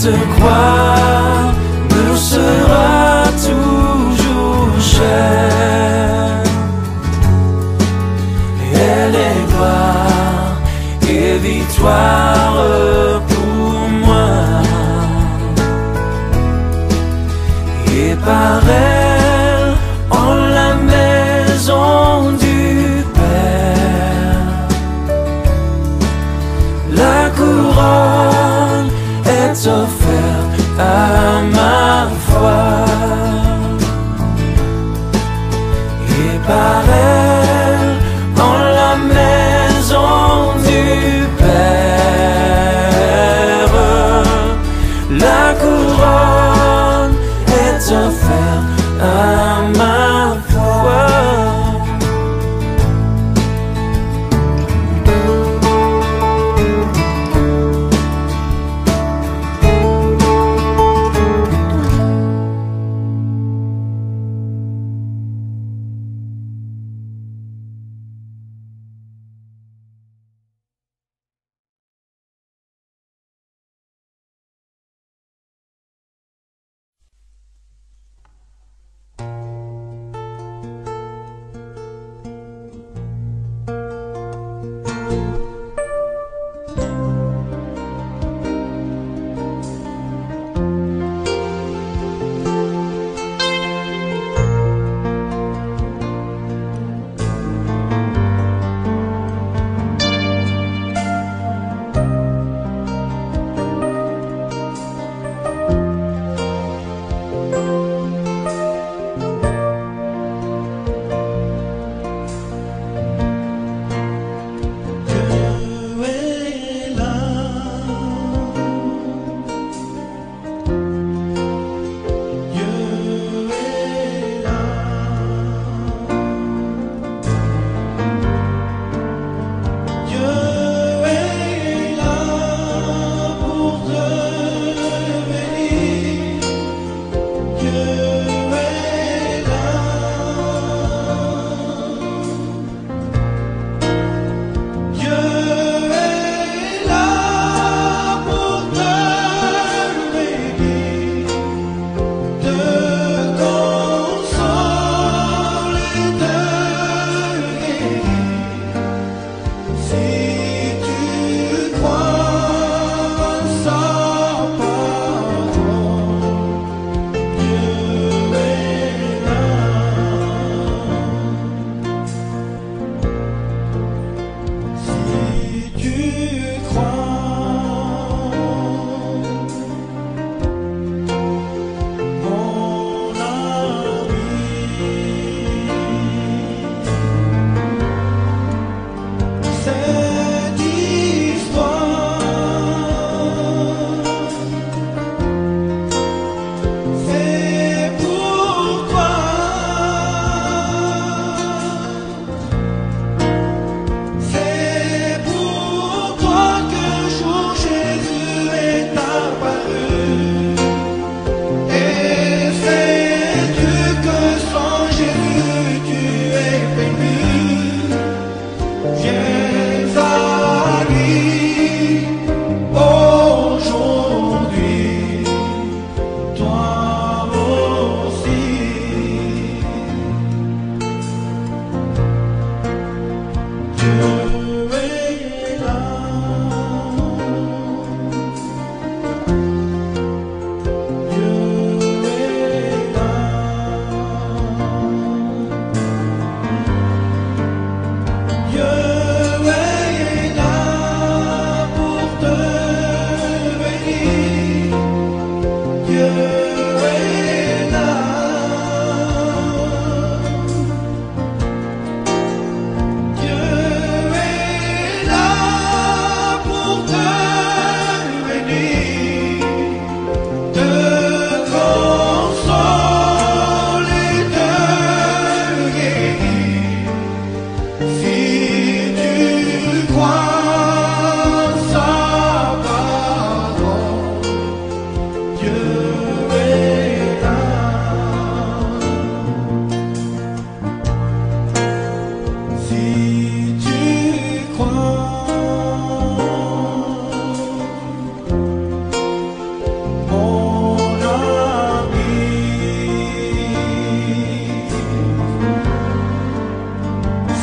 se croire me sera toujours chère. Elle est gloire et victoire pour moi. Et par elle, en la maison du Père, la couronne est offerte à ma foi. Et par elle, en la maison du Père, la couronne est offerte à ma foi.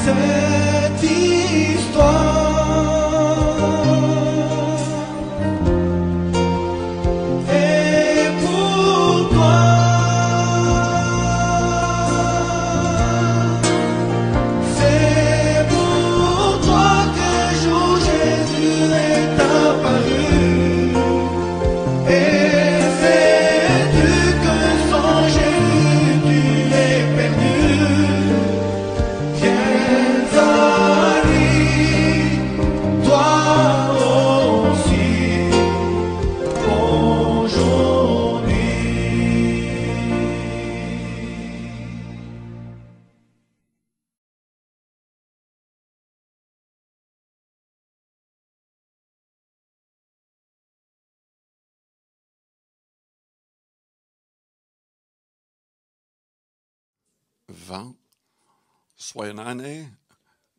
cette histoire. Et pour toi, c'est pour toi qu'un jour Jésus est apparu. Et sais-tu que sans Jésus tu es perdu? Viens à lui, toi aussi, aujourd'hui. Vent soit une année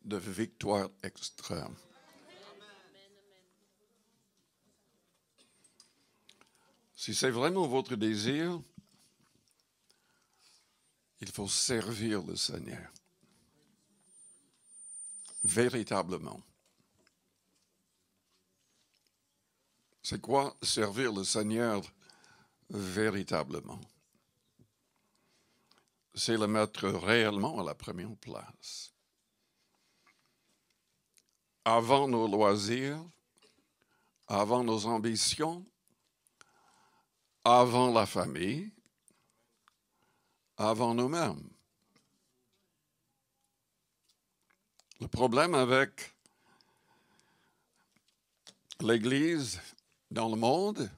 de victoire extrême. Si c'est vraiment votre désir, il faut servir le Seigneur. Véritablement. C'est quoi servir le Seigneur véritablement? C'est le mettre réellement à la première place. Avant nos loisirs, avant nos ambitions, avant la famille, avant nous-mêmes. Le problème avec l'Église dans le monde,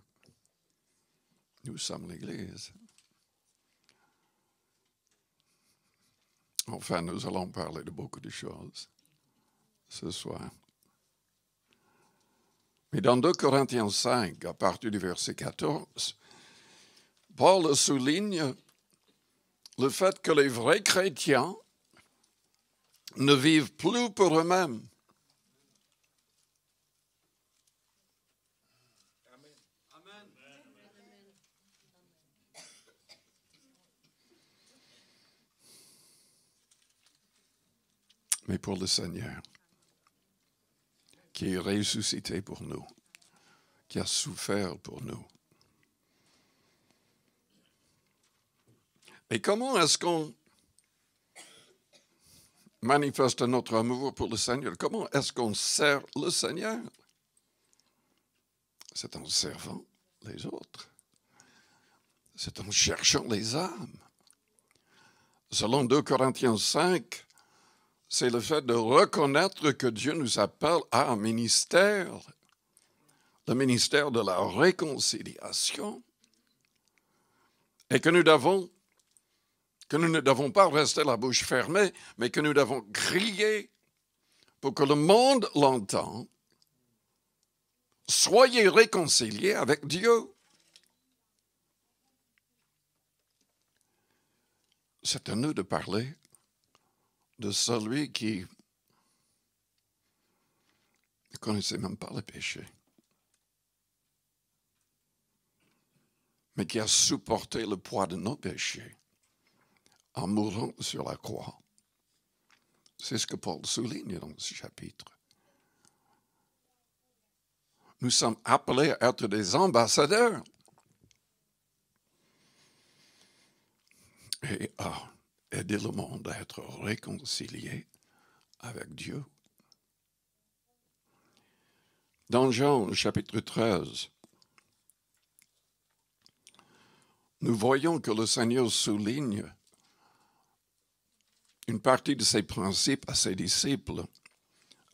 nous sommes l'Église. Enfin, nous allons parler de beaucoup de choses ce soir. Mais dans 2 Corinthiens 5, à partir du verset 14, Paul souligne le fait que les vrais chrétiens ne vivent plus pour eux-mêmes. Mais pour le Seigneur, qui est ressuscité pour nous, qui a souffert pour nous. Et comment est-ce qu'on manifeste notre amour pour le Seigneur? Comment est-ce qu'on sert le Seigneur? C'est en servant les autres. C'est en cherchant les âmes. Selon 2 Corinthiens 5, c'est le fait de reconnaître que Dieu nous appelle à un ministère, le ministère de la réconciliation, et que nous ne devons pas rester la bouche fermée, mais que nous devons crier pour que le monde l'entende. Soyez réconciliés avec Dieu. C'est à nous de parler de celui qui ne connaissait même pas le péché, mais qui a supporté le poids de nos péchés en mourant sur la croix. C'est ce que Paul souligne dans ce chapitre. Nous sommes appelés à être des ambassadeurs et à aider le monde à être réconcilié avec Dieu. Dans Jean, chapitre 13, nous voyons que le Seigneur souligne une partie de ses principes à ses disciples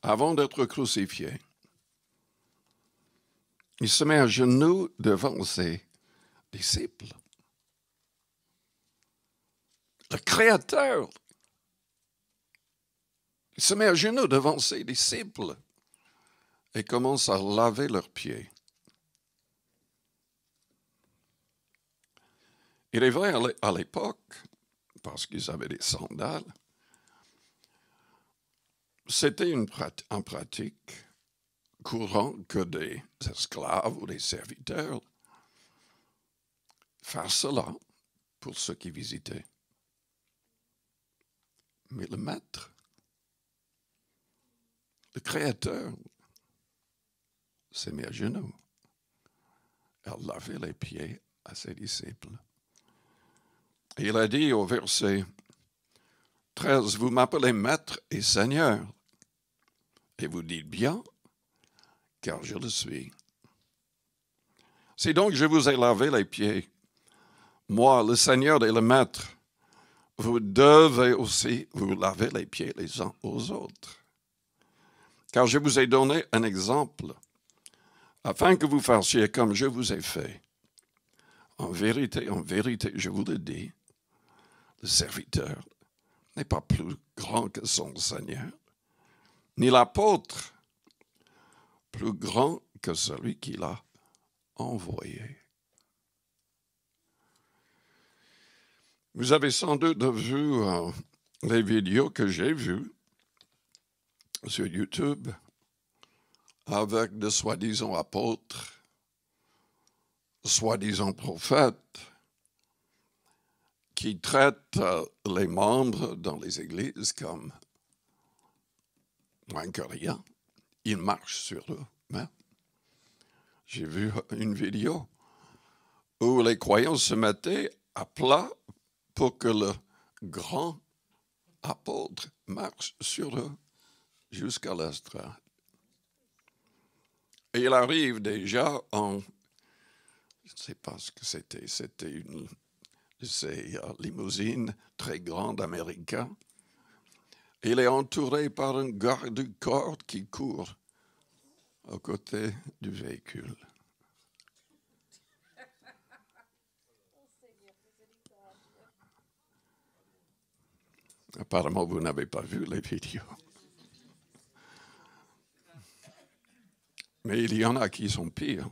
avant d'être crucifié. Il se met à genoux devant ses disciples. Le Créateur, il se met à genoux devant ses disciples et commence à laver leurs pieds. Il est vrai à l'époque, parce qu'ils avaient des sandales, c'était en pratique courante que des esclaves ou des serviteurs fassent cela pour ceux qui visitaient. Mais le maître Créateur s'est mis à genoux. Elle lavait les pieds à ses disciples. Et il a dit au verset 13, « Vous m'appelez Maître et Seigneur, et vous dites bien, car je le suis. Si donc je vous ai lavé les pieds, moi, le Seigneur et le Maître, vous devez aussi vous laver les pieds les uns aux autres. Car je vous ai donné un exemple, afin que vous fassiez comme je vous ai fait. En vérité, je vous le dis, le serviteur n'est pas plus grand que son Seigneur, ni l'apôtre plus grand que celui qui l'a envoyé. » Vous avez sans doute vu les vidéos que j'ai vues sur YouTube avec de soi-disant apôtres, soi-disant prophètes, qui traitent les membres dans les églises comme moins que rien. Ils marchent sur eux. Hein? J'ai vu une vidéo où les croyants se mettaient à plat pour que le grand apôtre marche sur eux jusqu'à l'estrade. Et il arrive déjà en, je ne sais pas ce que c'était une de ces limousines très grandes américaines. Il est entouré par un garde du corps qui court à côté du véhicule. Apparemment, vous n'avez pas vu les vidéos. Mais il y en a qui sont pires.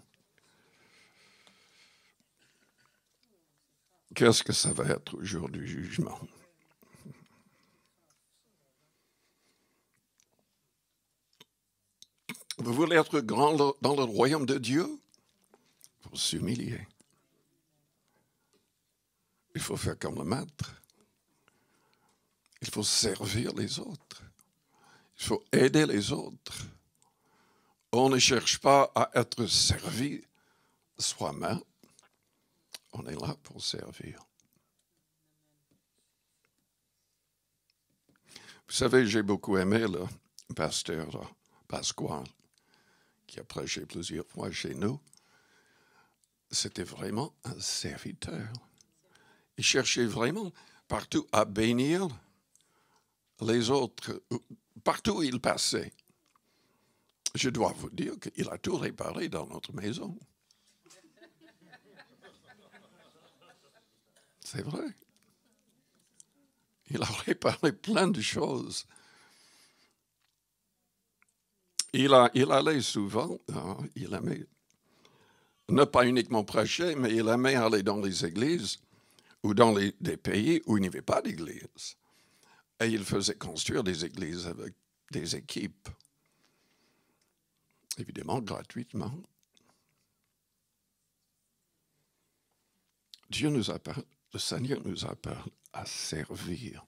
Qu'est-ce que ça va être au jour du jugement? Vous voulez être grand dans le royaume de Dieu? Il faut s'humilier. Il faut faire comme le maître. Il faut servir les autres. Il faut aider les autres. On ne cherche pas à être servi soi-même. On est là pour servir. Vous savez, j'ai beaucoup aimé le pasteur Pasquale, qui a prêché plusieurs fois chez nous. C'était vraiment un serviteur. Il cherchait vraiment partout à bénir les autres, partout où il passait. Je dois vous dire qu'il a tout réparé dans notre maison. C'est vrai. Il a réparé plein de choses. Il allait souvent, il aimait ne pas uniquement prêcher, mais il aimait aller dans les églises ou dans des pays où il n'y avait pas d'église. Et il faisait construire des églises avec des équipes. Évidemment, gratuitement. Dieu nous appelle, le Seigneur nous appelle à servir.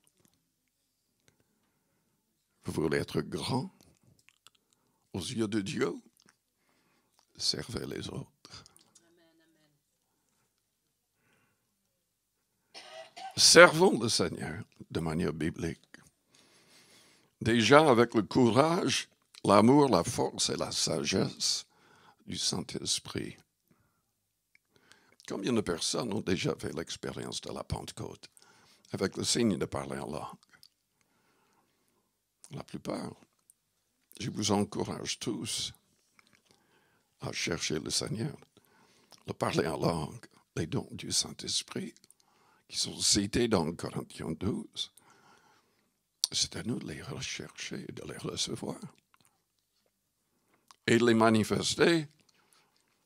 Vous voulez être grand aux yeux de Dieu? Servez les autres. Servons le Seigneur de manière biblique. Déjà avec le courage, l'amour, la force et la sagesse du Saint-Esprit. Combien de personnes ont déjà fait l'expérience de la Pentecôte avec le signe de parler en langue? La plupart. Je vous encourage tous à chercher le Seigneur, de parler en langue, les dons du Saint-Esprit qui sont cités dans Corinthiens 12. C'est à nous de les rechercher et de les recevoir. Et de les manifester,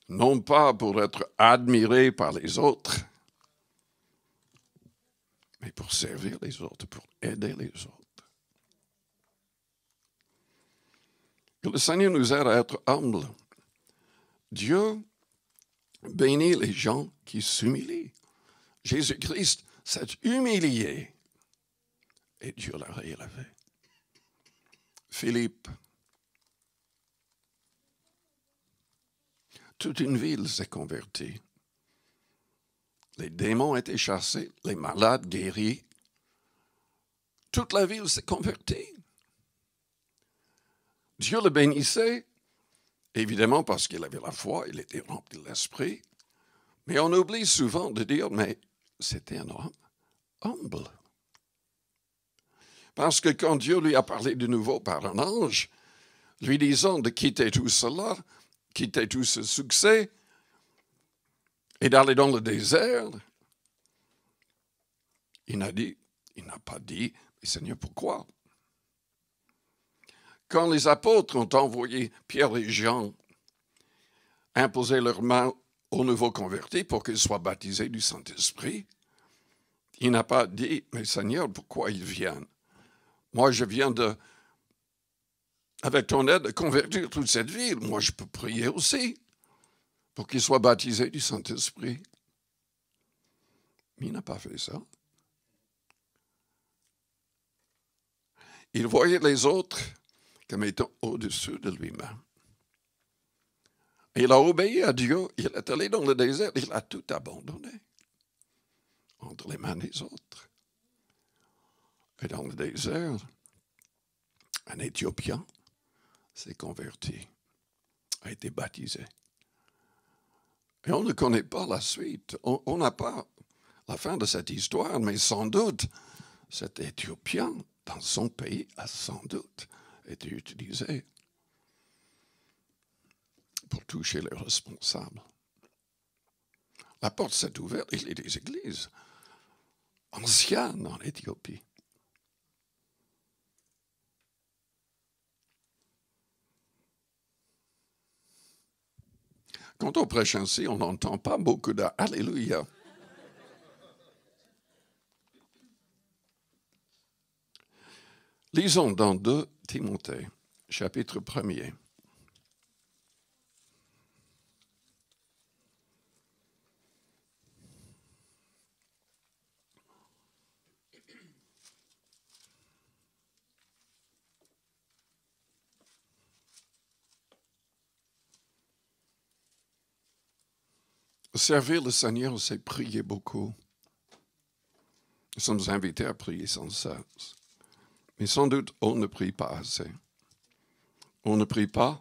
non pas pour être admirés par les autres, mais pour servir les autres, pour aider les autres. Que le Seigneur nous aide à être humbles. Dieu bénit les gens qui s'humilient. Jésus-Christ s'est humilié et Dieu l'a élevé. Philippe, toute une ville s'est convertie. Les démons étaient chassés, les malades guéris. Toute la ville s'est convertie. Dieu le bénissait, évidemment parce qu'il avait la foi, il était rempli de l'esprit. Mais on oublie souvent de dire, mais c'était un homme humble. Parce que quand Dieu lui a parlé de nouveau par un ange, lui disant de quitter tout cela, quitter tout ce succès, et d'aller dans le désert, il n'a pas dit, mais Seigneur, pourquoi? Quand les apôtres ont envoyé Pierre et Jean imposer leurs mains aux nouveaux convertis pour qu'ils soient baptisés du Saint-Esprit, il n'a pas dit, mais Seigneur, pourquoi ils viennent? Moi, je viens avec ton aide, de convertir toute cette ville. Moi, je peux prier aussi pour qu'ils soient baptisés du Saint-Esprit. Mais il n'a pas fait ça. Il voyait les autres comme étant au-dessus de lui-même. Il a obéi à Dieu, il est allé dans le désert, il a tout abandonné entre les mains des autres. Et dans le désert, un Éthiopien s'est converti, a été baptisé. Et on ne connaît pas la suite, on n'a pas la fin de cette histoire, mais sans doute, cet Éthiopien, dans son pays, a sans doute été utilisé pour toucher les responsables. La porte s'est ouverte, il y a des églises anciennes en Éthiopie. Quand on prêche ainsi, on n'entend pas beaucoup de « Alléluia ». Lisons dans 2 Timothée, chapitre 1er. Servir le Seigneur, c'est prier beaucoup. Nous sommes invités à prier sans cesse. Mais sans doute, on ne prie pas assez. On ne prie pas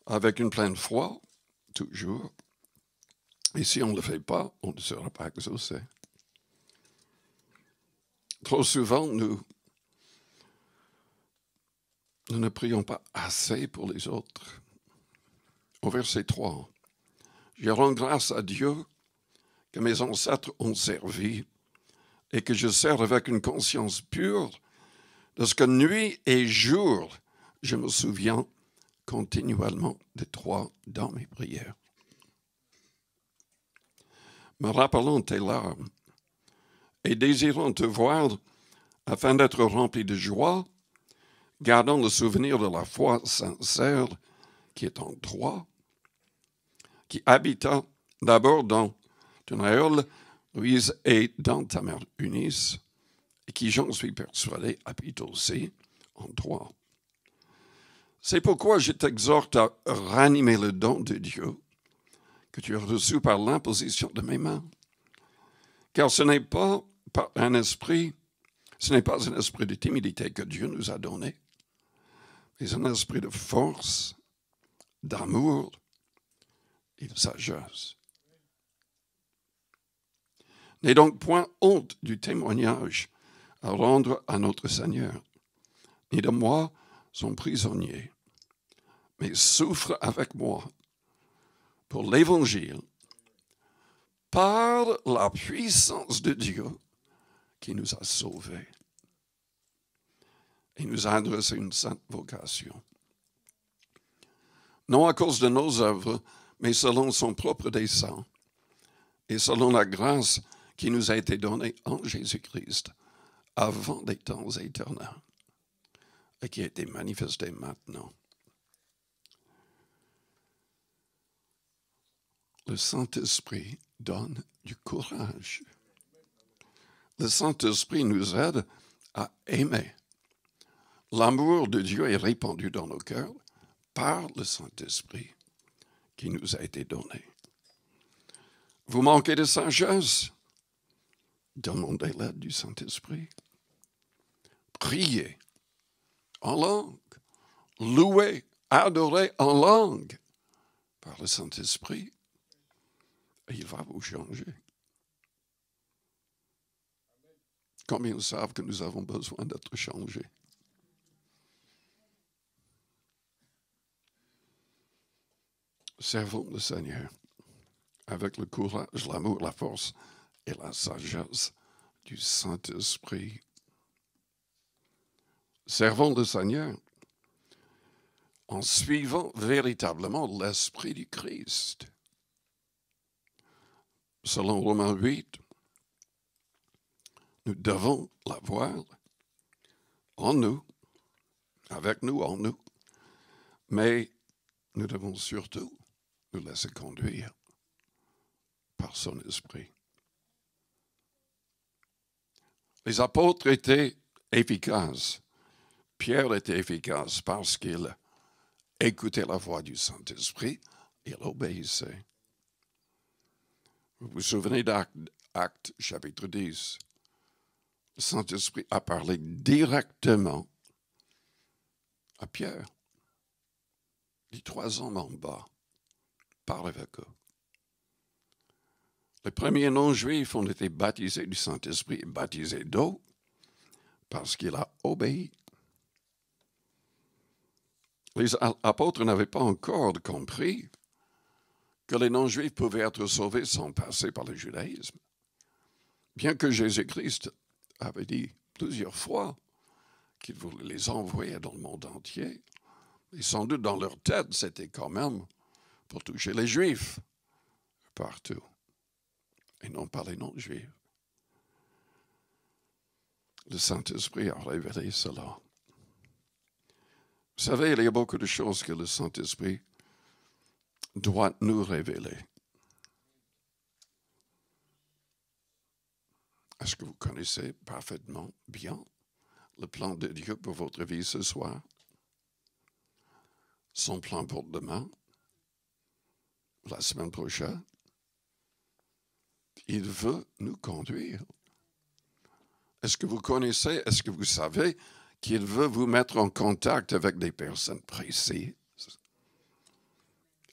avec une pleine foi, toujours. Et si on ne le fait pas, on ne sera pas exaucé. Trop souvent, nous ne prions pas assez pour les autres. Au verset 3, « Je rends grâce à Dieu que mes ancêtres ont servi et que je sers avec une conscience pure de ce que nuit et jour, je me souviens continuellement de toi dans mes prières. Me rappelant tes larmes et désirant te voir afin d'être rempli de joie, gardant le souvenir de la foi sincère qui est en toi, qui habita d'abord dans ton aïeul Louise et dans ta mère Eunice, et qui, j'en suis persuadé, habite aussi en toi. C'est pourquoi je t'exhorte à ranimer le don de Dieu que tu as reçu par l'imposition de mes mains. Car ce n'est pas un esprit de timidité que Dieu nous a donné, mais un esprit de force, d'amour et de sagesse. N'aie donc point honte du témoignage à rendre à notre Seigneur, ni de moi, son prisonnier, mais souffre avec moi pour l'Évangile, par la puissance de Dieu qui nous a sauvés et nous a adressé une sainte vocation. Non à cause de nos œuvres, mais selon son propre dessein et selon la grâce qui nous a été donnée en Jésus-Christ avant des temps éternels et qui a été manifestée maintenant. Le Saint-Esprit donne du courage. Le Saint-Esprit nous aide à aimer. L'amour de Dieu est répandu dans nos cœurs par le Saint-Esprit qui nous a été donné. Vous manquez de sagesse? Demandez l'aide du Saint-Esprit. Priez en langue, louez, adorez en langue par le Saint-Esprit. Et il va vous changer. Combien savent que nous avons besoin d'être changés? Servons le Seigneur avec le courage, l'amour, la force et la sagesse du Saint-Esprit. Servons le Seigneur en suivant véritablement l'Esprit du Christ. Selon Romains 8, nous devons l'avoir en nous, avec nous, en nous, mais nous devons surtout nous laisser conduire par son esprit. Les apôtres étaient efficaces. Pierre était efficace parce qu'il écoutait la voix du Saint-Esprit, il obéissait. Vous vous souvenez d'Actes, chapitre 10. Le Saint-Esprit a parlé directement à Pierre. Les 3 hommes en bas. Parle avec eux. Les premiers non-juifs ont été baptisés du Saint-Esprit et baptisés d'eau parce qu'il a obéi. Les apôtres n'avaient pas encore compris que les non-juifs pouvaient être sauvés sans passer par le judaïsme. Bien que Jésus-Christ avait dit plusieurs fois qu'il voulait les envoyer dans le monde entier, et sans doute dans leur tête, c'était quand même pour toucher les Juifs partout, et non pas les non-Juifs. Le Saint-Esprit a révélé cela. Vous savez, il y a beaucoup de choses que le Saint-Esprit doit nous révéler. Est-ce que vous connaissez parfaitement bien le plan de Dieu pour votre vie ce soir? Son plan pour demain? La semaine prochaine? Il veut nous conduire. Est-ce que vous connaissez, est-ce que vous savez qu'il veut vous mettre en contact avec des personnes précises?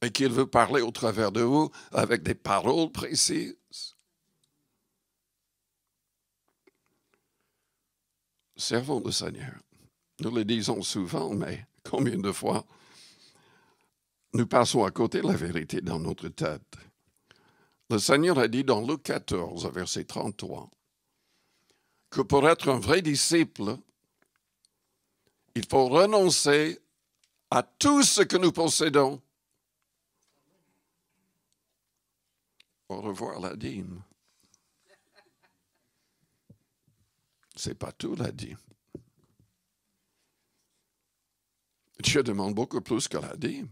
Et qu'il veut parler au travers de vous avec des paroles précises? Servons le Seigneur. Nous le disons souvent, mais combien de fois nous passons à côté de la vérité dans notre tête? Le Seigneur a dit dans Luc 14, verset 33, que pour être un vrai disciple, il faut renoncer à tout ce que nous possédons. Au revoir la dîme. C'est pas tout la dîme. Dieu demande beaucoup plus que la dîme.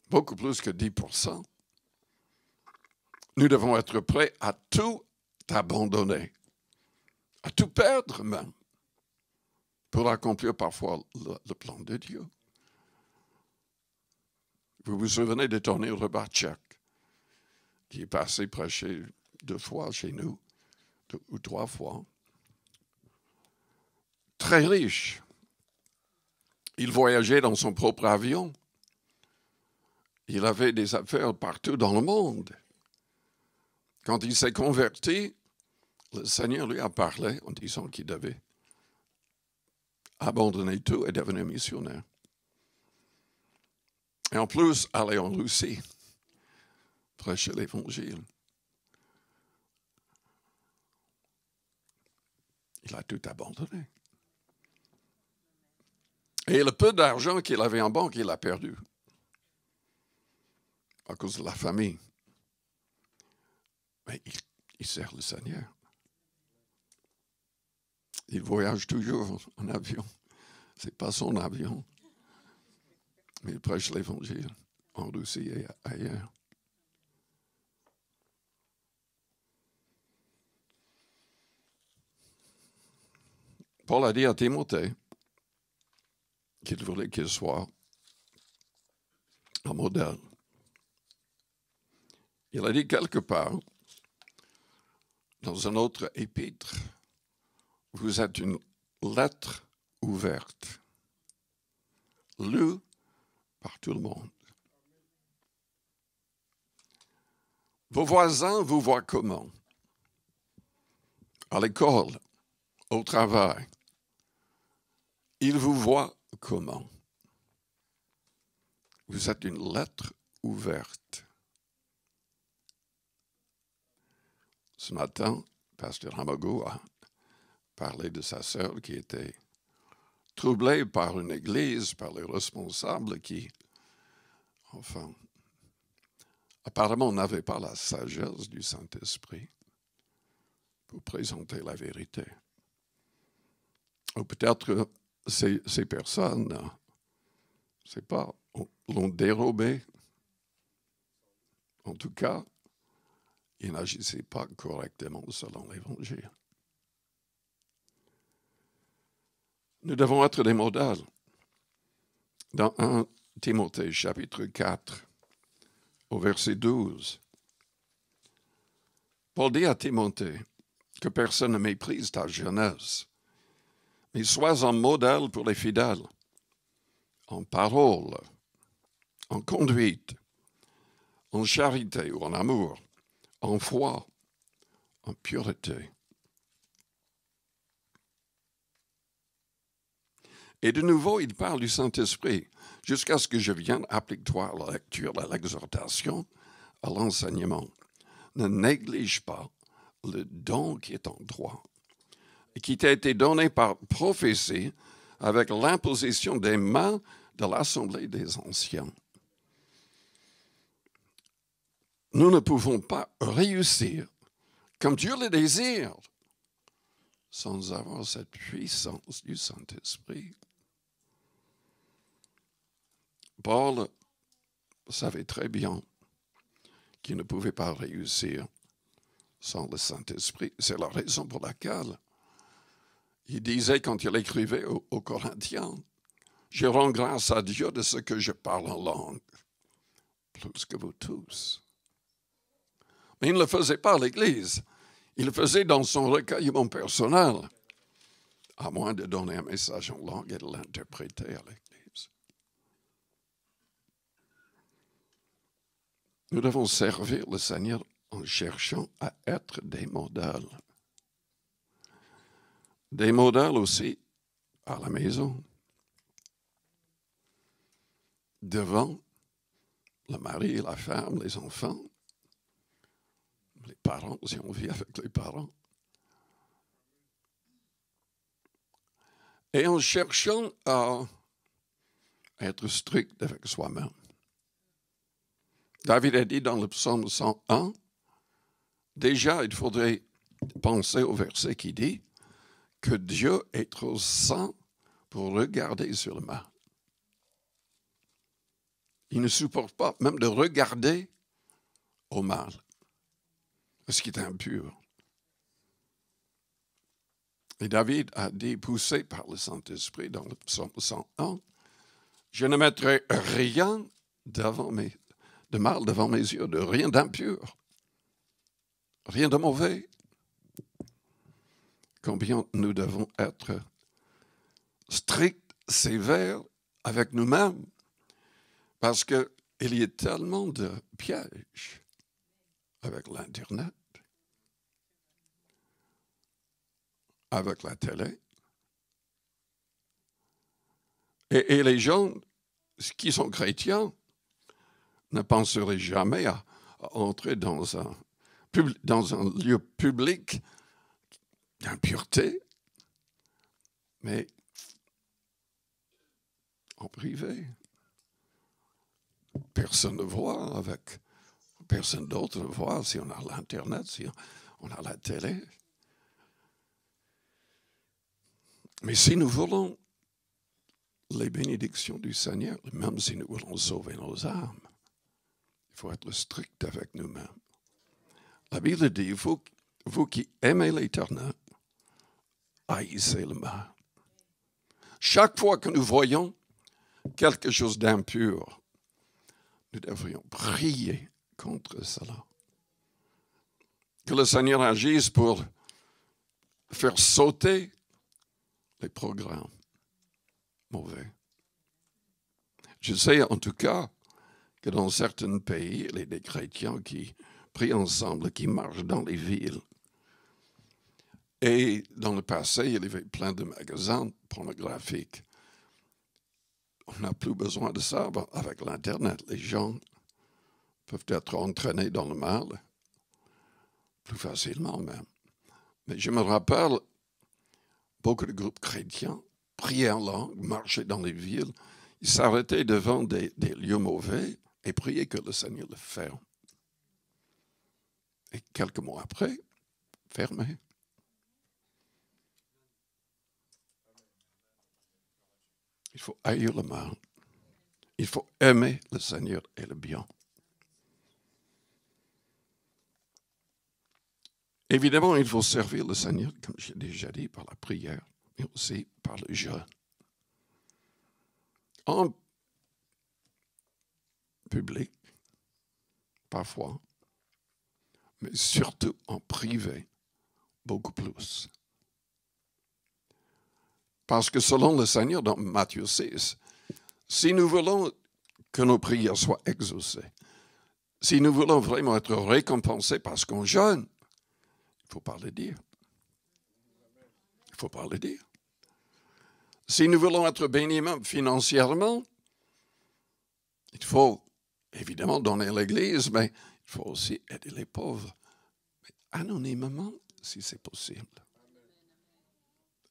Beaucoup plus que 10%. Nous devons être prêts à tout abandonner, à tout perdre même, pour accomplir parfois le plan de Dieu. Vous vous souvenez de Tony Robachek, qui est passé prêcher 2 fois chez nous, 2 ou 3 fois. Très riche. Il voyageait dans son propre avion. Il avait des affaires partout dans le monde. Quand il s'est converti, le Seigneur lui a parlé en disant qu'il devait abandonner tout et devenir missionnaire. Et en plus, aller en Russie, prêcher l'Évangile. Il a tout abandonné. Et le peu d'argent qu'il avait en banque, il l'a perdu. À cause de la famille. Mais il sert le Seigneur. Il voyage toujours en avion. Ce n'est pas son avion. Mais il prêche l'Évangile en Russie et ailleurs. Paul a dit à Timothée qu'il voulait qu'il soit un modèle Il a dit quelque part, dans un autre épître, vous êtes une lettre ouverte, lue par tout le monde. Vos voisins vous voient comment? À l'école, au travail. Ils vous voient comment? Vous êtes une lettre ouverte. Ce matin, Pasteur Hamago a parlé de sa sœur qui était troublée par une église, par les responsables qui, enfin, apparemment n'avaient pas la sagesse du Saint-Esprit pour présenter la vérité. Ou peut-être ces personnes, je ne sais pas, l'ont dérobé. En tout cas, ils n'agissaient pas correctement selon l'Évangile. Nous devons être des modèles. Dans 1 Timothée, chapitre 4, au verset 12, Paul dit à Timothée que personne ne méprise ta jeunesse, mais sois un modèle pour les fidèles, en parole, en conduite, en charité ou en amour, en foi, en pureté. Et de nouveau, il parle du Saint-Esprit. Jusqu'à ce que je vienne, applique-toi à la lecture, à l'exhortation, à l'enseignement. Ne néglige pas le don qui est en toi et qui t'a été donné par prophétie avec l'imposition des mains de l'Assemblée des anciens. Nous ne pouvons pas réussir comme Dieu le désire sans avoir cette puissance du Saint-Esprit. Paul savait très bien qu'il ne pouvait pas réussir sans le Saint-Esprit. C'est la raison pour laquelle il disait quand il écrivait aux Corinthiens, « Je rends grâce à Dieu de ce que je parle en langue, plus que vous tous. » Mais il ne le faisait pas à l'Église. Il le faisait dans son recueillement personnel, à moins de donner un message en langue et de l'interpréter à l'Église. Nous devons servir le Seigneur en cherchant à être des modèles. Des modèles aussi à la maison, devant le mari et la femme, les enfants, les parents, si on vit avec les parents. Et en cherchant à être strict avec soi-même. David a dit dans le psaume 101, déjà il faudrait penser au verset qui dit que Dieu est trop saint pour regarder sur le mal. Il ne supporte pas même de regarder au mal, ce qui est impur. Et David a dit, poussé par le Saint-Esprit dans le psaume 101, « Je ne mettrai rien de mal devant mes yeux, de rien d'impur, rien de mauvais. » Combien nous devons être stricts, sévères avec nous-mêmes, parce qu'il y a tellement de pièges avec l'Internet, avec la télé. Et les gens qui sont chrétiens ne penseraient jamais à entrer dans un lieu public d'impureté, mais en privé. Personne ne voit, personne d'autre ne voit si on a l'Internet, si on a la télé. Mais si nous voulons les bénédictions du Seigneur, même si nous voulons sauver nos âmes, il faut être strict avec nous-mêmes. La Bible dit, vous qui aimez l'Éternel, haïssez le mal. Chaque fois que nous voyons quelque chose d'impur, nous devrions prier contre cela. que le Seigneur agisse pour faire sauter les programmes mauvais. Je sais en tout cas que dans certains pays, il y a des chrétiens qui prient ensemble, qui marchent dans les villes. Et dans le passé, il y avait plein de magasins pornographiques. On n'a plus besoin de ça avec l'Internet. Les gens peuvent être entraînés dans le mal, plus facilement même. Mais je me rappelle, beaucoup de groupes chrétiens priaient en langue, marchaient dans les villes, ils s'arrêtaient devant des lieux mauvais et priaient que le Seigneur le ferme. Et quelques mois après, fermé. Il faut haïr le mal. Il faut aimer le Seigneur et le bien. Évidemment, il faut servir le Seigneur, comme j'ai déjà dit, par la prière, mais aussi par le jeûne. En public, parfois, mais surtout en privé, beaucoup plus. Parce que selon le Seigneur, dans Matthieu 6, si nous voulons que nos prières soient exaucées, si nous voulons vraiment être récompensés parce qu'on jeûne, il ne faut pas le dire. Il ne faut pas le dire. Si nous voulons être bénis même financièrement, il faut évidemment donner à l'Église, mais il faut aussi aider les pauvres. Mais anonymement, si c'est possible.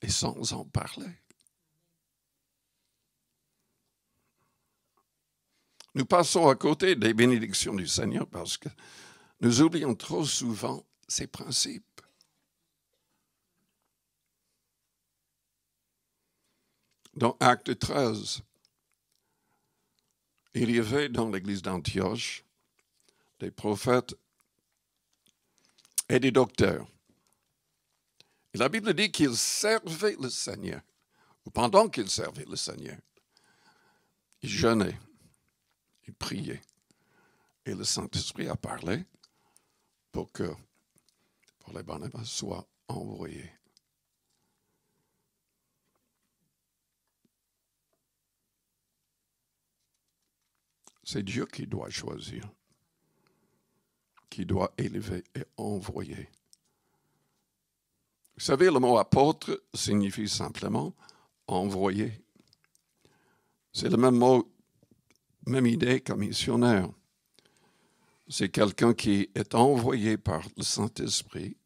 Et sans en parler. Nous passons à côté des bénédictions du Seigneur parce que nous oublions trop souvent ces principes. Dans Acte 13, il y avait dans l'église d'Antioche des prophètes et des docteurs. Et la Bible dit qu'ils servaient le Seigneur, ou pendant qu'ils servaient le Seigneur. Ils jeûnaient, ils priaient. Et le Saint-Esprit a parlé pour les Barnabas soient envoyés. C'est Dieu qui doit choisir, qui doit élever et envoyer. Vous savez, le mot apôtre signifie simplement envoyer. C'est le même mot, même idée qu'un missionnaire. C'est quelqu'un qui est envoyé par le Saint-Esprit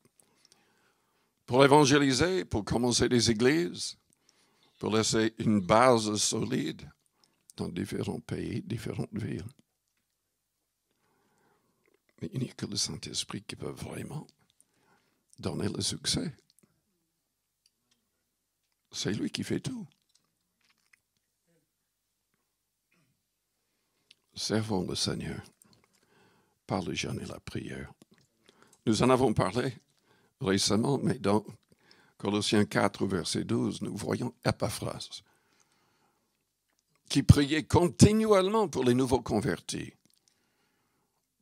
pour évangéliser, pour commencer des églises, pour laisser une base solide dans différents pays, différentes villes. Mais il n'y a que le Saint-Esprit qui peut vraiment donner le succès. C'est lui qui fait tout. Servons le Seigneur par le jeûne et la prière. Nous en avons parlé récemment, mais dans Colossiens 4, verset 12, nous voyons Epaphras, qui priait continuellement pour les nouveaux convertis,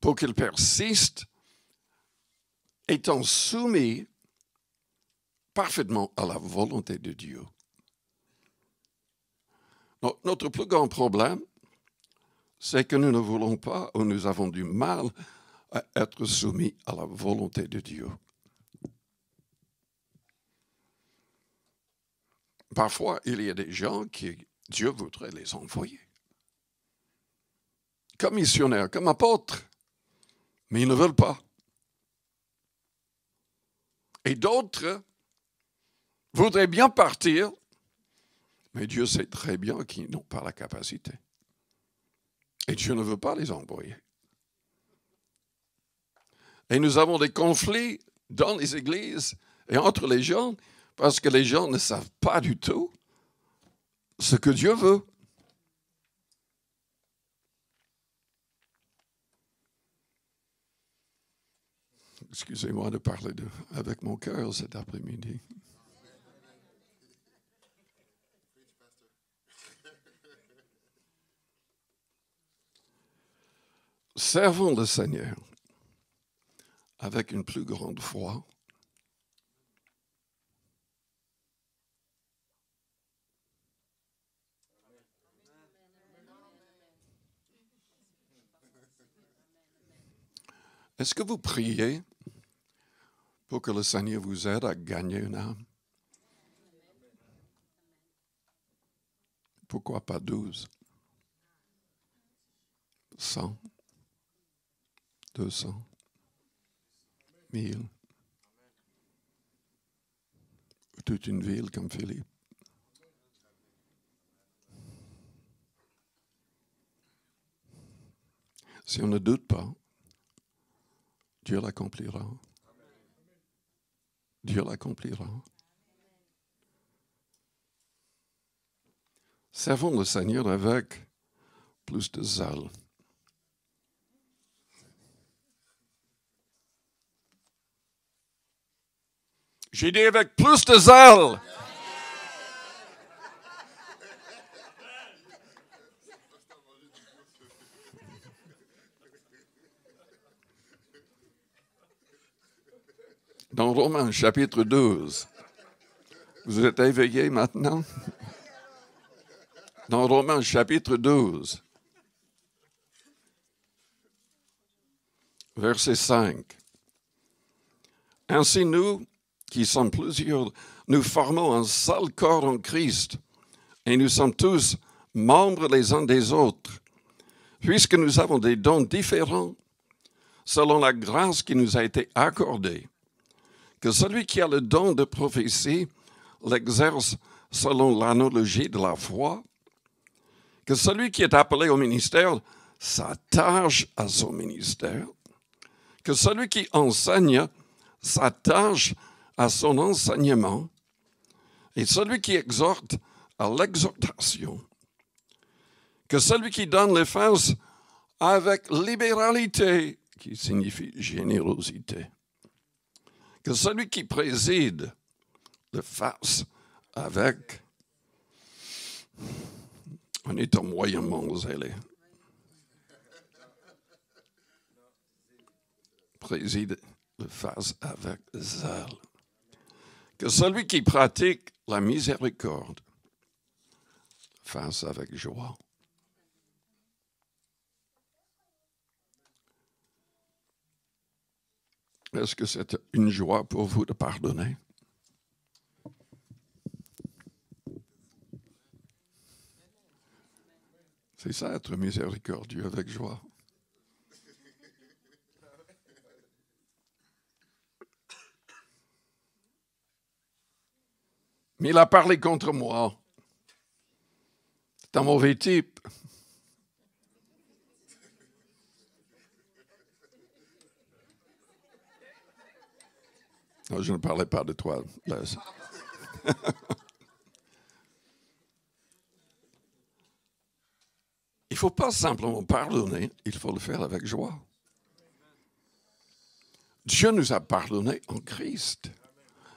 pour qu'ils persistent, étant soumis parfaitement à la volonté de Dieu. Notre plus grand problème, c'est que nous ne voulons pas, ou nous avons du mal à être soumis à la volonté de Dieu. Parfois, il y a des gens qui Dieu voudrait les envoyer. Comme missionnaires, comme apôtres. Mais ils ne veulent pas. Et d'autres voudraient bien partir, mais Dieu sait très bien qu'ils n'ont pas la capacité. Et Dieu ne veut pas les envoyer. Et nous avons des conflits dans les églises et entre les gens parce que les gens ne savent pas du tout ce que Dieu veut. Excusez-moi de parler avec mon cœur cet après-midi. Servons le Seigneur avec une plus grande foi. Est-ce que vous priez pour que le Seigneur vous aide à gagner une âme? Pourquoi pas 12? 100? 200? 1000? Toute une ville comme Philippe? Si on ne doute pas, Dieu l'accomplira. Dieu l'accomplira. Servons le Seigneur avec plus de zèle. J'ai dit avec plus de zèle. Dans Romains chapitre 12, vous êtes éveillés maintenant? Dans Romains chapitre 12, verset 5. Ainsi nous, qui sommes plusieurs, nous formons un seul corps en Christ, et nous sommes tous membres les uns des autres, puisque nous avons des dons différents, selon la grâce qui nous a été accordée. Que celui qui a le don de prophétie l'exerce selon l'analogie de la foi, que celui qui est appelé au ministère s'attache à son ministère, que celui qui enseigne s'attache à son enseignement, et celui qui exhorte à l'exhortation, que celui qui donne les fasse avec libéralité, qui signifie générosité, que celui qui préside le fasse avec un état moyennement zélé. Préside le fasse avec zèle. Que celui qui pratique la miséricorde fasse avec joie. Est-ce que c'est une joie pour vous de pardonner? C'est ça, être miséricordieux avec joie. Mais il a parlé contre moi. C'est un mauvais type. Non, je ne parlais pas de toi, Les. Il ne faut pas simplement pardonner, il faut le faire avec joie. Dieu nous a pardonné en Christ.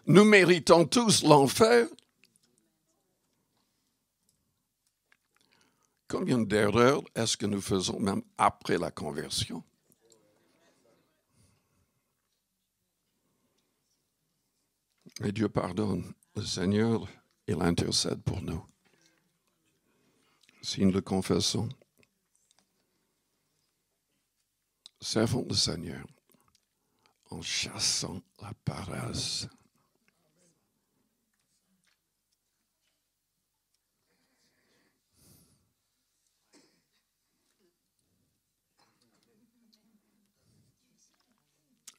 Nous méritons tous l'enfer. Combien d'erreurs est-ce que nous faisons même après la conversion? Et Dieu pardonne. Le Seigneur, il intercède pour nous. Si nous le confessons, servons le Seigneur en chassant la paresse.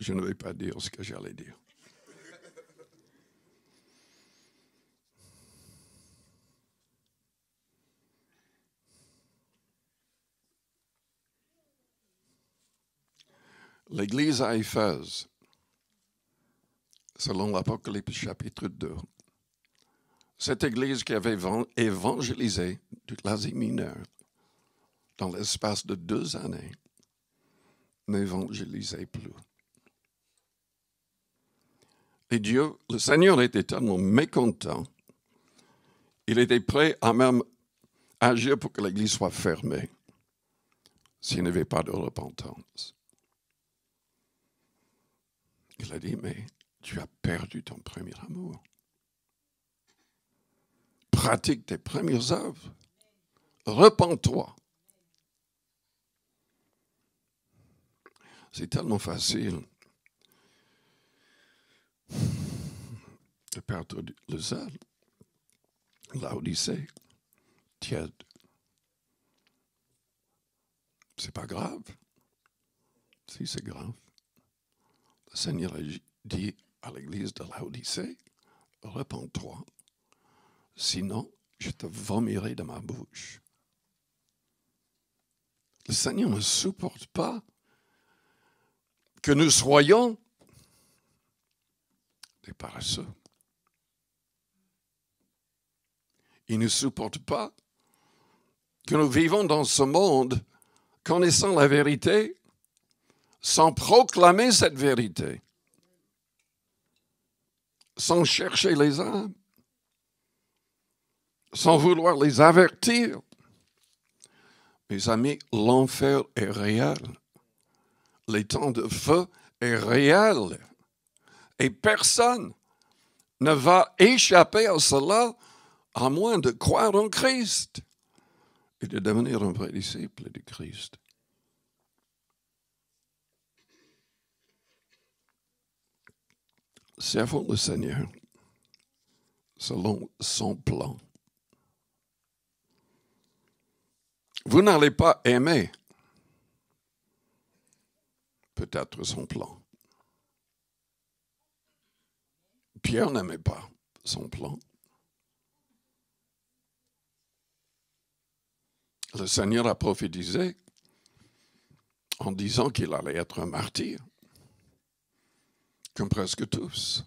Je ne vais pas dire ce que j'allais dire. L'Église à Éphèse, selon l'Apocalypse chapitre 2, cette Église qui avait évangélisé toute l'Asie mineure dans l'espace de 2 années, n'évangélisait plus. Et Dieu, le Seigneur était tellement mécontent, il était prêt à même agir pour que l'Église soit fermée s'il n'y avait pas de repentance. Il a dit, mais tu as perdu ton premier amour. Pratique tes premières œuvres. Repens-toi. C'est tellement facile de perdre le zèle. L'Odyssée, tiède. C'est pas grave. Si, c'est grave. Le Seigneur a dit à l'église de Laodicée, repens-toi, sinon je te vomirai de ma bouche. Le Seigneur ne supporte pas que nous soyons des paresseux. Il ne supporte pas que nous vivons dans ce monde connaissant la vérité sans proclamer cette vérité, sans chercher les âmes, sans vouloir les avertir. Mes amis, l'enfer est réel. Les temps de feu est réel. Et personne ne va échapper à cela à moins de croire en Christ et de devenir un vrai disciple de Christ. Servons le Seigneur selon son plan. Vous n'allez pas aimer peut-être son plan. Pierre n'aimait pas son plan. Le Seigneur a prophétisé en disant qu'il allait être un martyr, comme presque tous.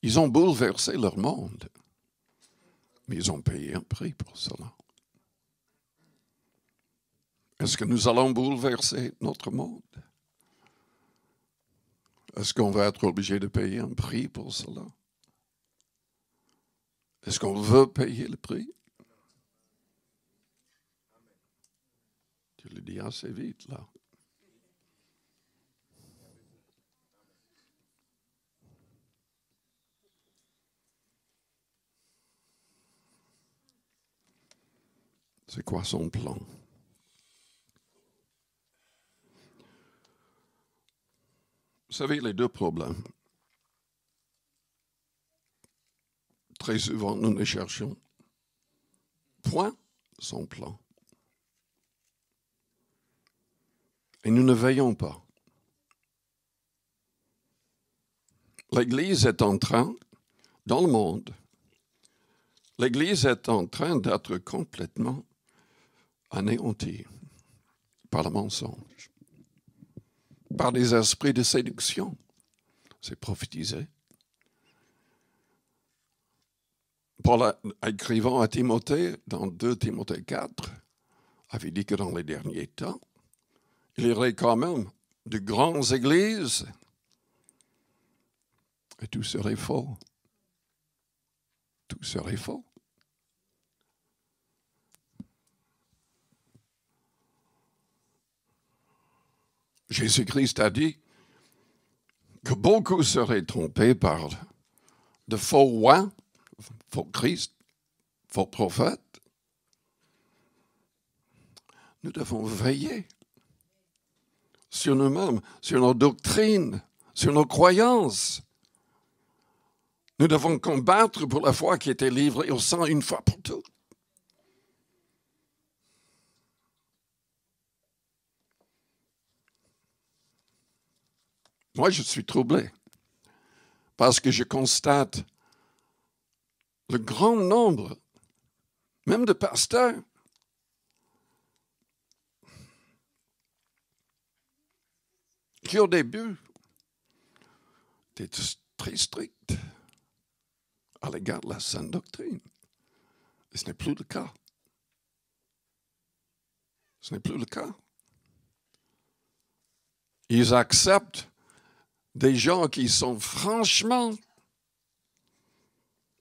Ils ont bouleversé leur monde, mais ils ont payé un prix pour cela. Est-ce que nous allons bouleverser notre monde? Est-ce qu'on va être obligé de payer un prix pour cela? Est-ce qu'on veut payer le prix? Tu le dis assez vite, là. C'est quoi son plan? Vous savez, les deux problèmes. Très souvent, nous ne cherchons point son plan. Et nous ne veillons pas. L'Église est en train, dans le monde, l'Église est en train d'être complètement anéantie par le mensonge, par des esprits de séduction. C'est prophétisé. Paul, écrivant à Timothée, dans 2 Timothée 4, avait dit que dans les derniers temps, il y aurait quand même de grandes églises et tout serait faux. Tout serait faux. Jésus-Christ a dit que beaucoup seraient trompés par de faux rois, faux Christ, faux prophètes. Nous devons veiller sur nous-mêmes, sur nos doctrines, sur nos croyances. Nous devons combattre pour la foi qui a été livrée au sang une fois pour toutes. Moi, je suis troublé parce que je constate le grand nombre, même de pasteurs, qui au début étaient très stricts à l'égard de la saine doctrine. Et ce n'est plus le cas. Ce n'est plus le cas. Ils acceptent des gens qui sont franchement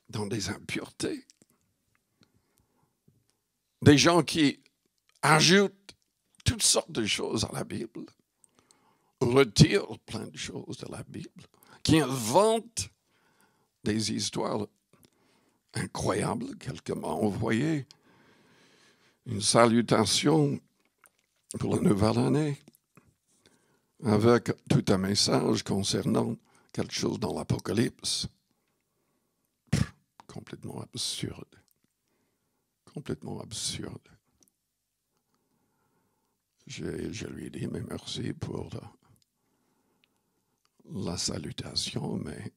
dans des impuretés. des gens qui ajoutent toutes sortes de choses à la Bible, retirent plein de choses de la Bible, qui inventent des histoires incroyables. Quelqu'un m'a envoyé une salutation pour la nouvelle année avec tout un message concernant quelque chose dans l'Apocalypse. Complètement absurde. Complètement absurde. Je lui ai dit, mais merci pour la salutation, mais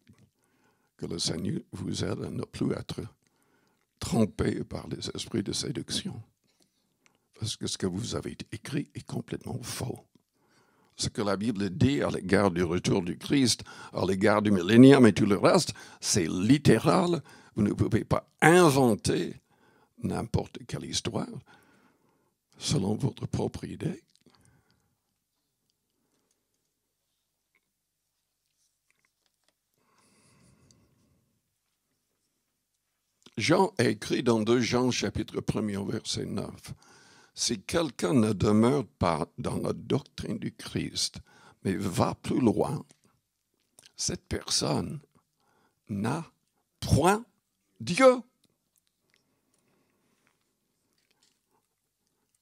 que le Seigneur vous aide à ne plus être trompé par les esprits de séduction. Parce que ce que vous avez écrit est complètement faux. Ce que la Bible dit à l'égard du retour du Christ, à l'égard du millénium et tout le reste, c'est littéral. Vous ne pouvez pas inventer n'importe quelle histoire selon votre propre idée. Jean a écrit dans 2 Jean, chapitre 1er, verset 9, « Si quelqu'un ne demeure pas dans la doctrine du Christ, mais va plus loin, cette personne n'a point Dieu. »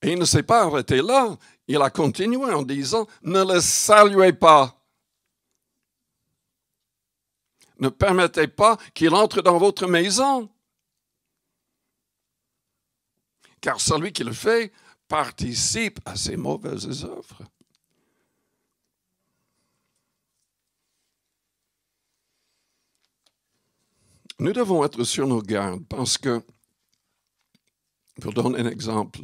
Et il ne s'est pas arrêté là, il a continué en disant, « Ne le saluez pas. Ne permettez pas qu'il entre dans votre maison. » Car celui qui le fait participe à ses mauvaises œuvres. Nous devons être sur nos gardes parce que, pour donner un exemple,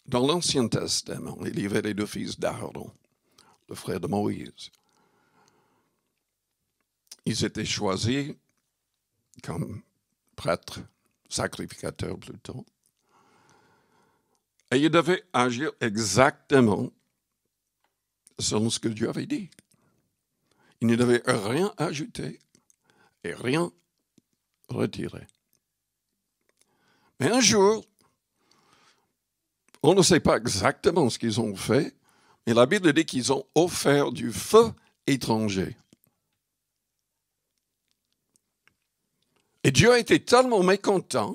dans l'Ancien Testament, il y avait les 2 fils d'Aaron, le frère de Moïse. Ils étaient choisis comme prêtres, sacrificateurs plutôt, et ils devaient agir exactement selon ce que Dieu avait dit. Ils ne devaient rien ajouter et rien retirer. Mais un jour, on ne sait pas exactement ce qu'ils ont fait, mais la Bible dit qu'ils ont offert du feu étranger. Et Dieu a été tellement mécontent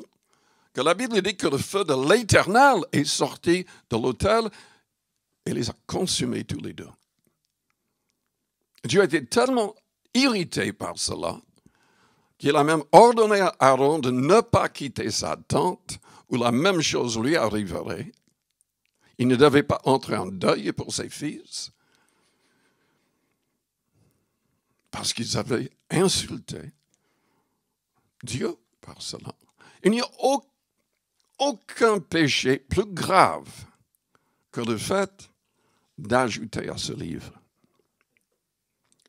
que la Bible dit que le feu de l'Éternel est sorti de l'autel et les a consumés tous les 2. Dieu a été tellement irrité par cela qu'il a même ordonné à Aaron de ne pas quitter sa tente où la même chose lui arriverait. Il ne devait pas entrer en deuil pour ses fils parce qu'ils avaient insulté Dieu par cela. Il n'y a aucun péché plus grave que le fait d'ajouter à ce livre,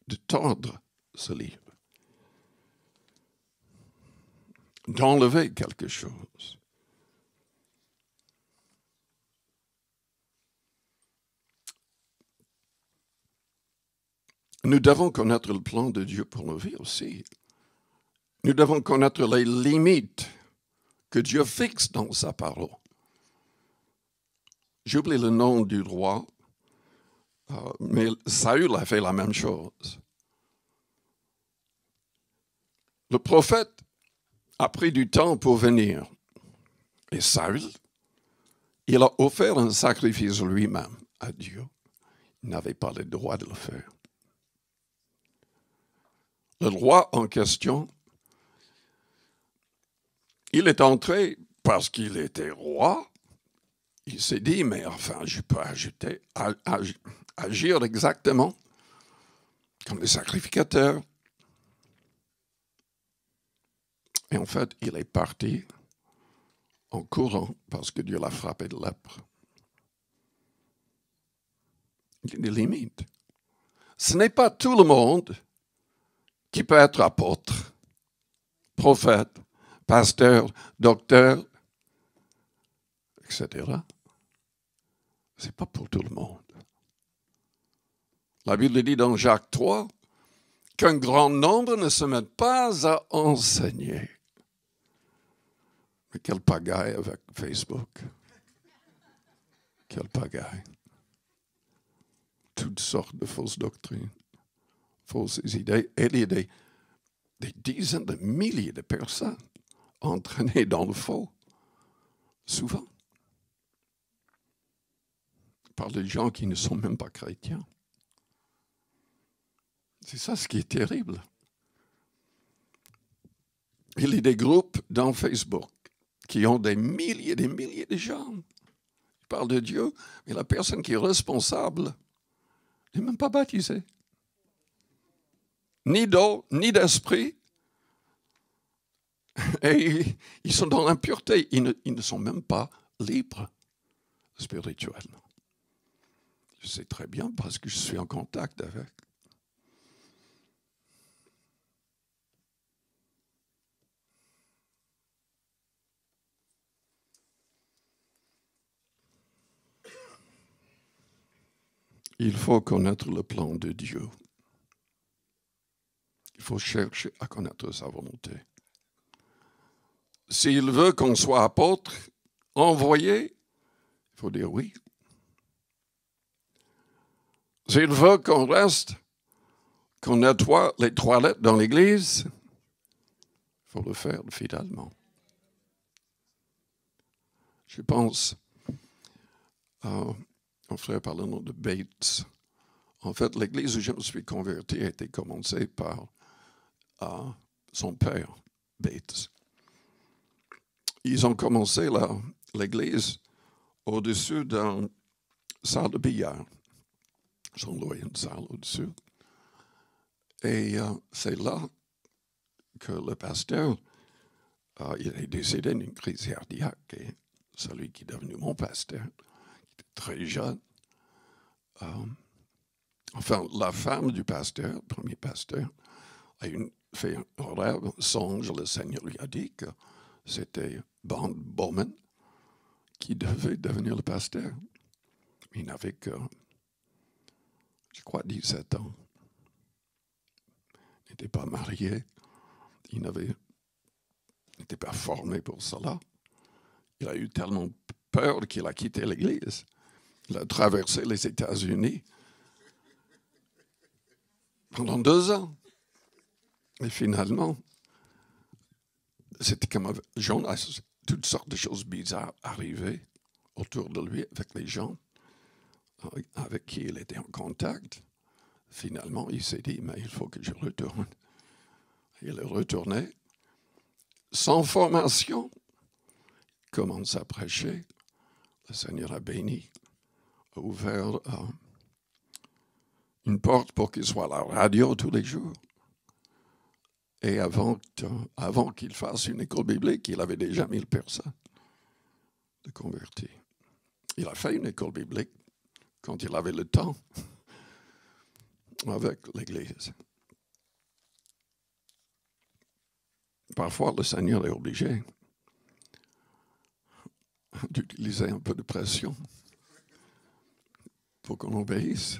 de tordre ce livre, d'enlever quelque chose. Nous devons connaître le plan de Dieu pour nos vies aussi. Nous devons connaître les limites que Dieu fixe dans sa parole. J'oublie le nom du roi, mais Saül a fait la même chose. Le prophète a pris du temps pour venir. Et Saül, il a offert un sacrifice lui-même à Dieu. Il n'avait pas le droit de le faire. Le roi en question, il est entré parce qu'il était roi. Il s'est dit, mais enfin, je peux agir exactement comme les sacrificateurs. Et en fait, il est parti en courant parce que Dieu l'a frappé de lèpre. Il y a des limites. Ce n'est pas tout le monde qui peut être apôtre, prophète, pasteur, docteur, etc. Ce n'est pas pour tout le monde. La Bible dit dans Jacques 3 qu'un grand nombre ne se mettent pas à enseigner. Mais quelle pagaille avec Facebook. Quelle pagaille. Toutes sortes de fausses doctrines, fausses idées, et des dizaines de milliers de personnes entraînées dans le faux, souvent, par des gens qui ne sont même pas chrétiens. C'est ça ce qui est terrible. Il y a des groupes dans Facebook qui ont des milliers de gens. Ils parlent de Dieu, mais la personne qui est responsable n'est même pas baptisée. Ni d'eau, ni d'esprit. Et ils sont dans l'impureté. Ils ne sont même pas libres spirituellement. Je sais très bien parce que je suis en contact avec. Il faut connaître le plan de Dieu. Il faut chercher à connaître sa volonté. S'il veut qu'on soit apôtre, envoyé, il faut dire oui. S'il veut qu'on reste, qu'on nettoie les toilettes dans l'église, il faut le faire fidèlement. Je pense un frère par le nom de Bates. En fait, l'église où je me suis converti a été commencée par son père, Bates. Ils ont commencé l'église au-dessus d'une salle de billard. Ils ont loué une salle au-dessus. Et c'est là que le pasteur, il est décédé d'une crise cardiaque. Et celui qui est devenu mon pasteur, qui était très jeune. Enfin, la femme du pasteur, le premier pasteur, a fait un rêve, un songe. Le Seigneur lui a dit que c'était Bond Bowman qui devait devenir le pasteur. Il n'avait que, je crois, 17 ans. Il n'était pas marié. Il n'était pas formé pour cela. Il a eu tellement peur qu'il a quitté l'Église. Il a traversé les États-Unis pendant 2 ans. Et finalement, c'était comme Jonas, toutes sortes de choses bizarres arrivaient autour de lui avec les gens avec qui il était en contact. Finalement, il s'est dit, mais il faut que je retourne. Il est retourné, sans formation, il commence à prêcher. Le Seigneur a béni, a ouvert une porte pour qu'il soit à la radio tous les jours. Et avant qu'il fasse une école biblique, il avait déjà 1000 personnes de convertis. Il a fait une école biblique quand il avait le temps avec l'Église. Parfois, le Seigneur est obligé d'utiliser un peu de pression pour qu'on obéisse.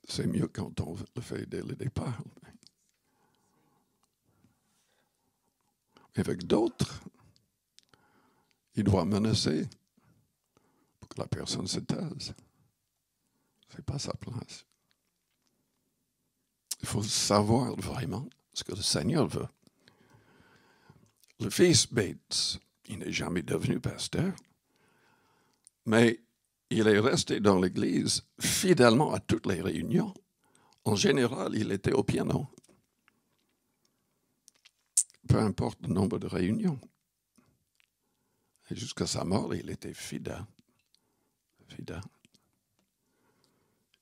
C'est mieux quand on le fait dès le départ. Avec d'autres, il doit menacer pour que la personne se taise. Ce n'est pas sa place. Il faut savoir vraiment ce que le Seigneur veut. Le fils Bates, il n'est jamais devenu pasteur, mais il est resté dans l'Église fidèlement à toutes les réunions. En général, il était au piano. Peu importe le nombre de réunions. Et jusqu'à sa mort, il était fidèle. Fidèle.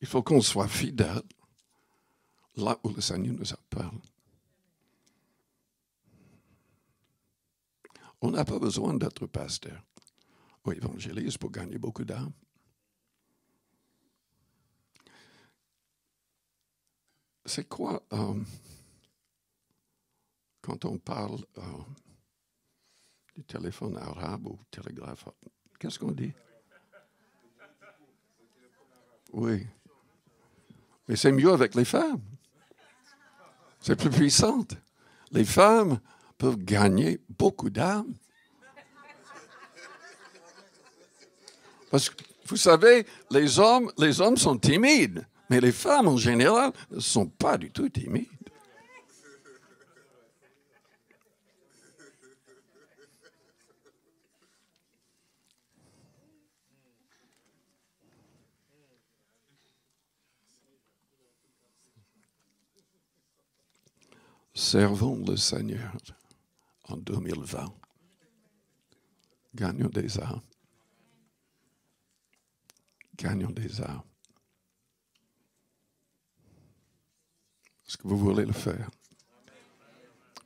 Il faut qu'on soit fidèle là où le Seigneur nous appelle. On n'a pas besoin d'être pasteur ou évangéliste pour gagner beaucoup d'âmes. C'est quoi quand on parle du téléphone arabe ou télégraphe? Qu'est-ce qu'on dit? Oui. Mais c'est mieux avec les femmes. C'est plus puissant. Les femmes peuvent gagner beaucoup d'âmes. Parce que, vous savez, les hommes sont timides, mais les femmes, en général, ne sont pas du tout timides. Servons le Seigneur en 2020. Gagnons des âmes. Gagnons des âmes. Est-ce que vous voulez le faire?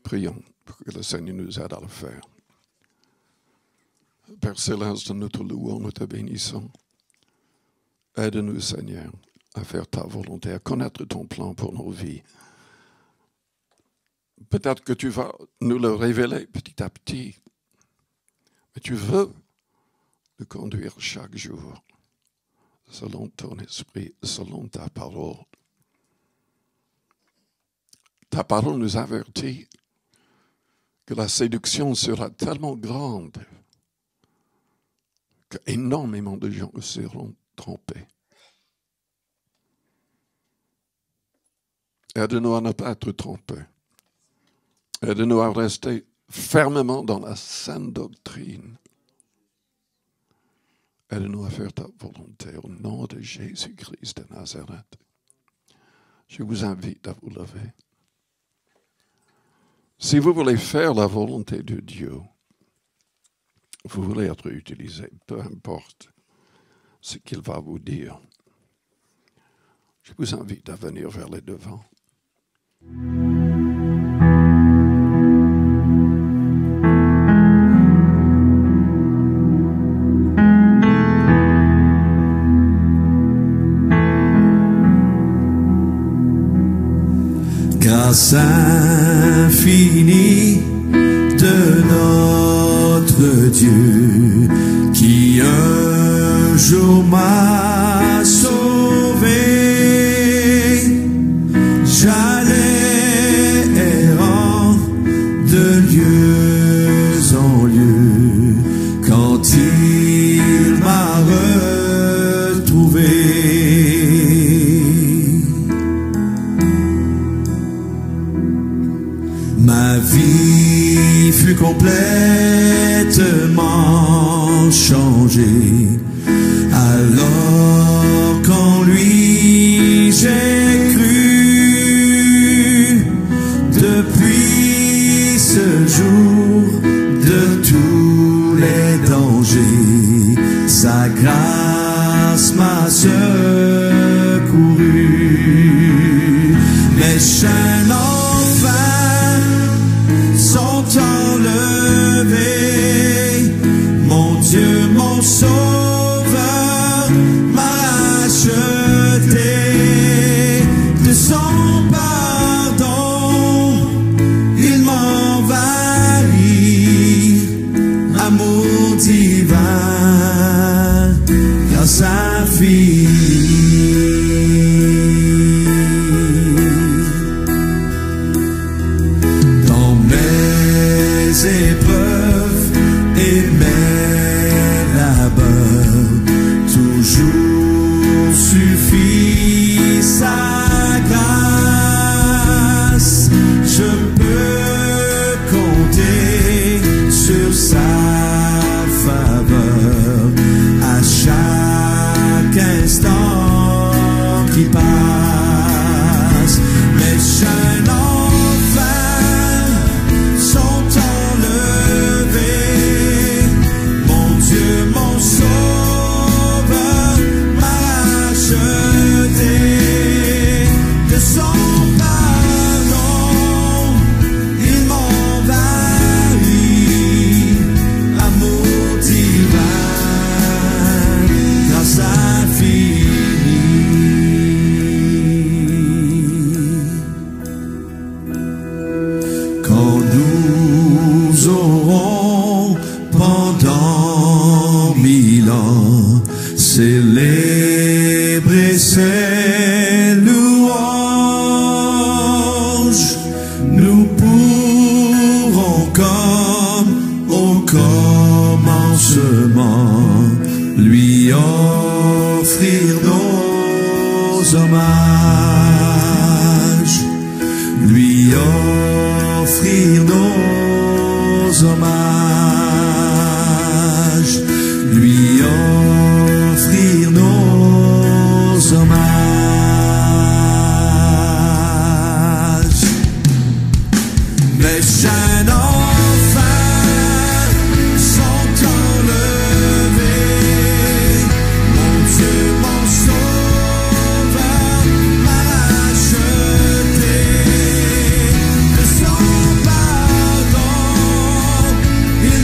Prions pour que le Seigneur nous aide à le faire. Père Céleste, nous te louons, nous te bénissons. Aide-nous, Seigneur, à faire ta volonté, à connaître ton plan pour nos vies. Peut-être que tu vas nous le révéler petit à petit, mais tu veux nous conduire chaque jour selon ton esprit, selon ta parole. Ta parole nous avertit que la séduction sera tellement grande qu'énormément de gens seront trompés. Aide-nous à ne pas être trompés. Aide-nous à rester fermement dans la saine doctrine. Aide-nous à faire ta volonté au nom de Jésus-Christ de Nazareth. Je vous invite à vous lever. Si vous voulez faire la volonté de Dieu, vous voulez être utilisé, peu importe ce qu'il va vous dire. Je vous invite à venir vers les devants. Grâce infinie de notre Dieu qui un jour m'a sauvé, j'allais errant de lieu en lieu quand il m'a retrouvé. Ma vie fut complètement changée alors qu'en lui j'ai cru. Depuis ce jour de tous les dangers, sa grâce m'a secouru. Mes chaînes sont enlevés, mon Dieu, mon Sauveur m'a racheté de son pardon, il m'envahit, amour divin, grâce infinie. Épreuves et mes labeurs, toujours suffit sa grâce. Je peux compter sur sa faveur à chaque instant qui passe. Mes chaînes lui offrir nos hommages, lui offrir nos hommages. Les chaînes enfin sont enlevées, mon Dieu, mon Sauveur m'a racheté de son pardon. Il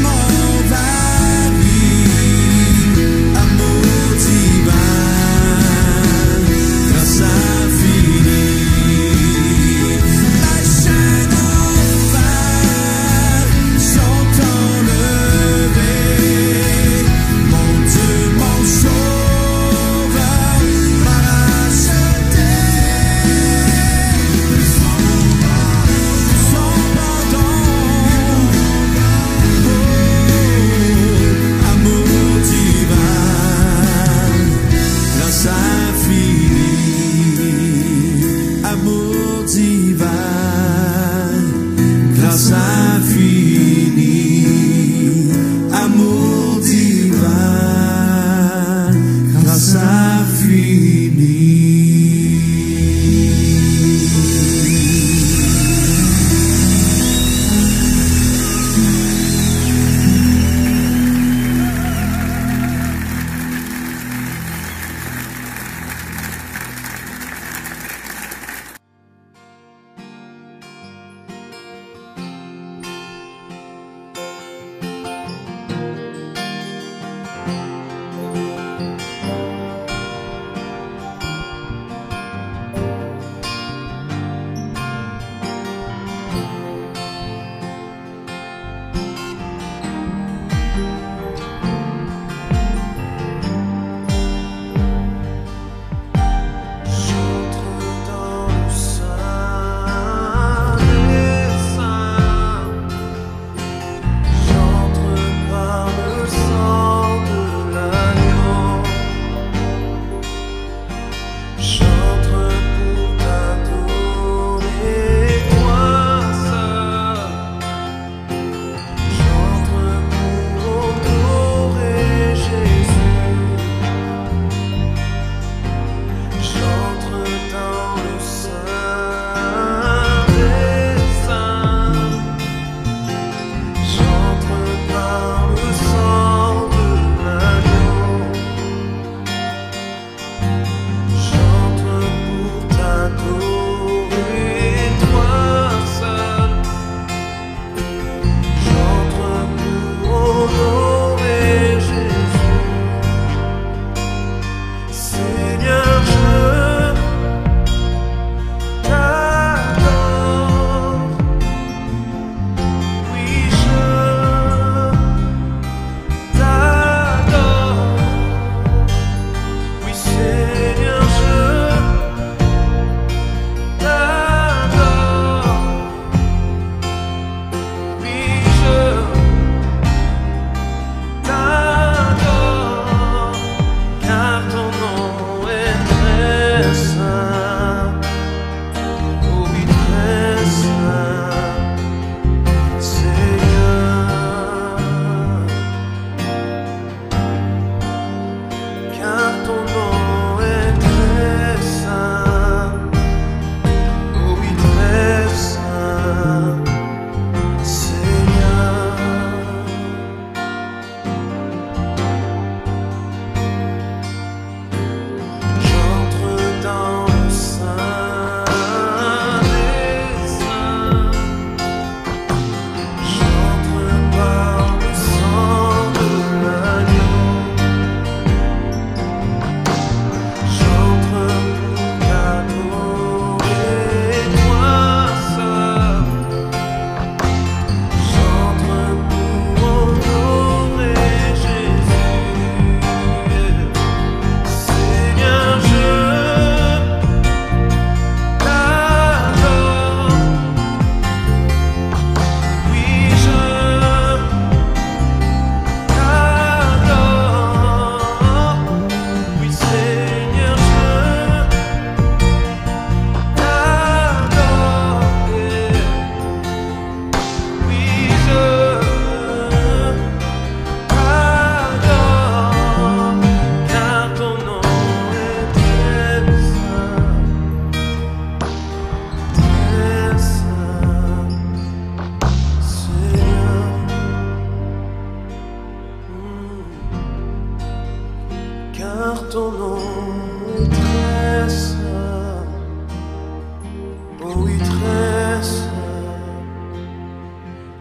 oh oui, très saint,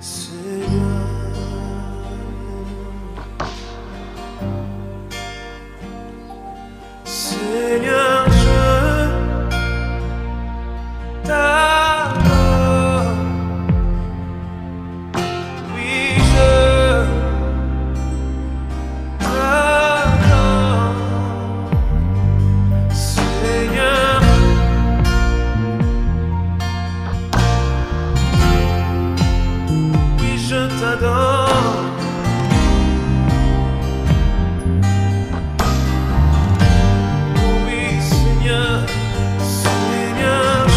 Seigneur. Seigneur, je t'adore. Oui, je t'adore. Seigneur, oui, je t'adore. Oui, Seigneur, Seigneur,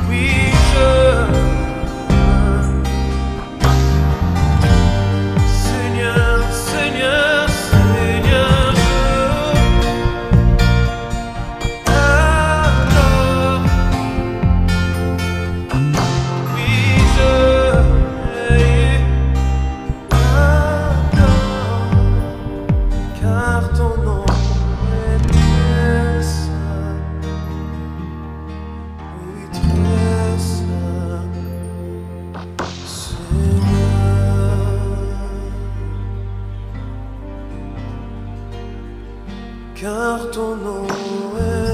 oui, Seigneur, Seigneur, Seigneur, t'adore. Oui, t'adore, car ton nom est très saint. Oui, très saint, Seigneur. Car ton nom est